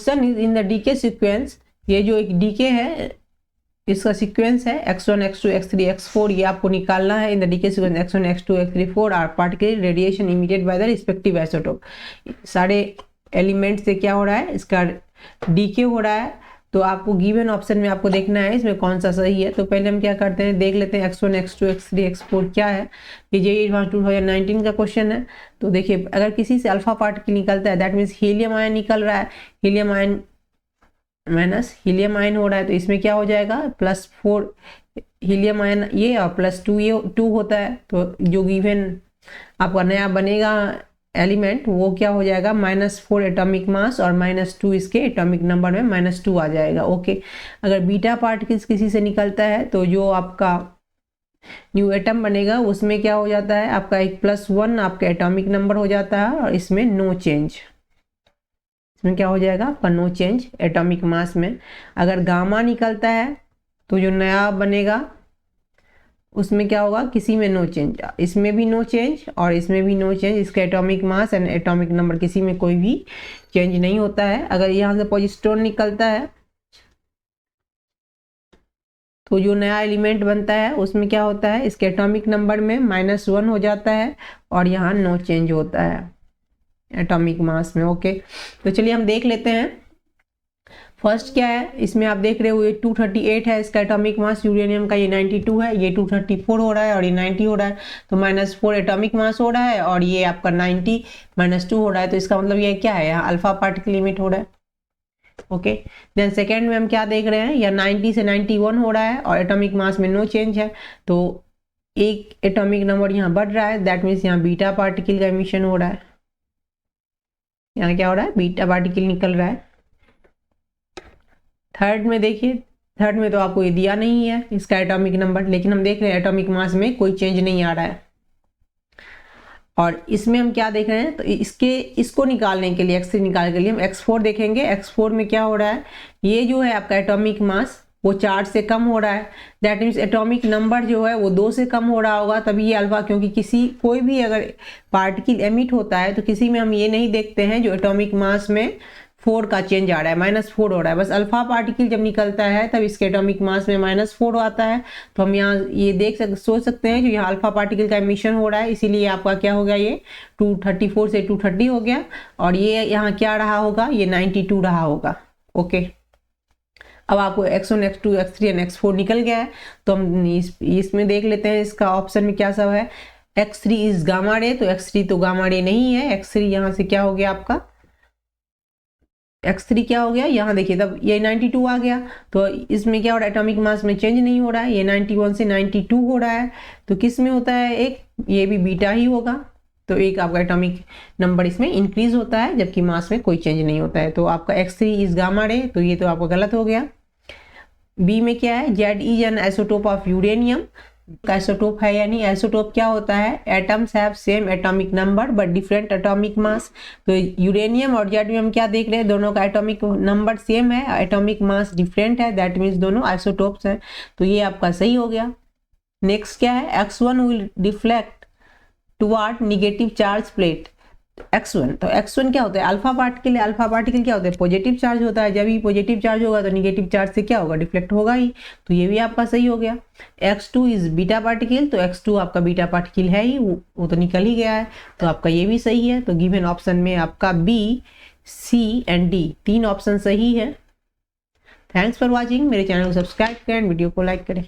Question is in the decay sequence, ये जो एक डीके है इसका सीक्वेंस है x1 x2 x3 x4, ये आपको निकालना है। In the decay sequence x1 x2 x3 4 are particle radiation emitted by the respective isotope. सारे एलिमेंट से क्या हो रहा है, इसका डीके हो रहा है। तो आपको गिवन ऑप्शन में आपको देखना है इसमें कौन सा सही है। तो पहले हम क्या करते हैं, देख लेते हैं x1 x2 x3 x4 क्या है। ये जेईई एडवांस 2019 का क्वेश्चन है। तो देखिए, अगर किसी से अल्फा पार्टिकल निकलता है दैट मीन्स हीलियम आयन निकल रहा है, helium ion minus helium ion हो रहा है, तो इसमें क्या हो जाएगा +4 हीलियम आयन ये और +2 ये 2 होता है। तो जो गिवन आपका नया बनेगा एलिमेंट वो क्या हो जाएगा -4 एटॉमिक मास और -2 इसके एटॉमिक नंबर में -2 आ जाएगा। ओके, अगर बीटा पार्टिकल्स किसी से निकलता है तो जो आपका न्यू एटम बनेगा उसमें क्या हो जाता है, आपका एक +1 आपका एटॉमिक नंबर हो जाता है और इसमें नो चेंज, इसमें क्या हो जाएगा आपका नो चेंज एटॉमिक मास में। अगर गामा निकलता है तो जो नया बनेगा उसमें क्या होगा, किसी में नो चेंज, इसमें भी नो चेंज और इसमें भी नो चेंज, इसका atomic mass and atomic number किसी में कोई भी चेंज नहीं होता है। अगर यहाँ से पॉजिट्रॉन निकलता है तो जो नया एलिमेंट बनता है उसमें क्या होता है, इसके एटॉमिक नंबर में -1 हो जाता है और यहाँ नो चेंज होता है एटॉमिक मास में। ओके, तो चलिए हम देख लेते हैं। फर्स्ट क्या है, इसमें आप देख रहे हो ये 238 है इसका एटॉमिक मास, यूरेनियम का ये 92 है, ये 234 हो रहा है और ये 90 हो रहा है। तो -4 एटॉमिक मास हो रहा है और ये आपका 90 -2 हो रहा है। तो इसका मतलब ये क्या है, यहाँ अल्फा पार्टिकल लिमिट हो रहा है। ओके, देन सेकेंड में हम क्या देख रहे हैं, या 90 से 91 हो रहा है और एटॉमिक मास में नो चेंज है। तो एक एटॉमिक नंबर यहाँ बढ़ रहा है, दैट मीन्स यहाँ बीटा पार्टिकल का एमिशन हो रहा है। यहाँ क्या हो रहा है, बीटा पार्टिकल निकल रहा है। थर्ड में देखिए, थर्ड में तो आपको ये दिया नहीं है इसका एटॉमिक नंबर, लेकिन हम देख रहे हैं एटॉमिक मास में कोई चेंज नहीं आ रहा है। और इसमें हम क्या देख रहे हैं, तो इसको निकालने के लिए, x3 निकालने के लिए हम x4 देखेंगे। x4 में क्या हो रहा है, ये जो है आपका एटॉमिक मास वो 4 से कम हो रहा है, दैट मीन्स एटॉमिक नंबर जो है वो 2 से कम हो रहा होगा, तभी ये अल्फा। क्योंकि कोई भी अगर पार्टिकल एमिट होता है तो किसी में हम ये नहीं देखते हैं जो एटॉमिक मास में 4 का चेंज आ रहा है, -4 हो रहा है। बस अल्फा पार्टिकल जब निकलता है तब इसके एटॉमिक मास में -4 आता है। तो हम यहाँ ये सोच सकते हैं जो यहाँ अल्फा पार्टिकल का एमिशन हो रहा है, इसीलिए आपका क्या हो गया, ये 234 से 230 हो गया और ये यहाँ क्या रहा होगा, ये 92 रहा होगा। ओके, अब आपको x1 x2 x3 and x4 निकल गया है। तो हम इसमें देख लेते हैं इसका ऑप्शन में क्या सब है। x3 इज गामा रे, तो x3 तो गामा रे नहीं है। x3 यहाँ से क्या हो गया आपका, x3 क्या हो गया, यहाँ देखिए तब ये 92 आ गया। तो इसमें क्या हो रहा है, एटॉमिक मास में चेंज नहीं हो रहा है, ये 91 से 92 हो रहा है। तो किस में होता है, एक ये भी बीटा ही होगा। तो एक आपका एटॉमिक नंबर इसमें इंक्रीज होता है जबकि मास में कोई चेंज नहीं होता है। तो आपका x3 इज गामा रे, तो ये तो आपका गलत हो गया। बी में क्या है, Z is an isotope of uranium, isotope है यानी आइसोटोप क्या होता है, atoms have same atomic number but different atomic mass. तो यूरेनियम और जेड में हम क्या देख रहे हैं, दोनों का एटॉमिक नंबर सेम है, एटॉमिक मास डिफरेंट है, दैट मीन्स दोनों आइसोटोप्स हैं। तो ये आपका सही हो गया। नेक्स्ट क्या है, x1 will deflect toward negative charge plate. x1, तो x1 क्या होता है, अल्फा पार्टिकल है। अल्फा पार्टिकल क्या होता है, पॉजिटिव चार्ज होता है। जब ही पॉजिटिव चार्ज होगा तो निगेटिव चार्ज से क्या होगा, डिफ्लेक्ट होगा ही। तो ये भी आपका सही हो गया। x2 इज बीटा पार्टिकल, तो x2 आपका बीटा पार्टिकल है ही, वो तो निकल ही गया है। तो आपका ये भी सही है। तो गिवन ऑप्शन में आपका B, C and D 3 option सही है। Thanks for watching. मेरे चैनल को सब्सक्राइब करें, वीडियो को लाइक करें।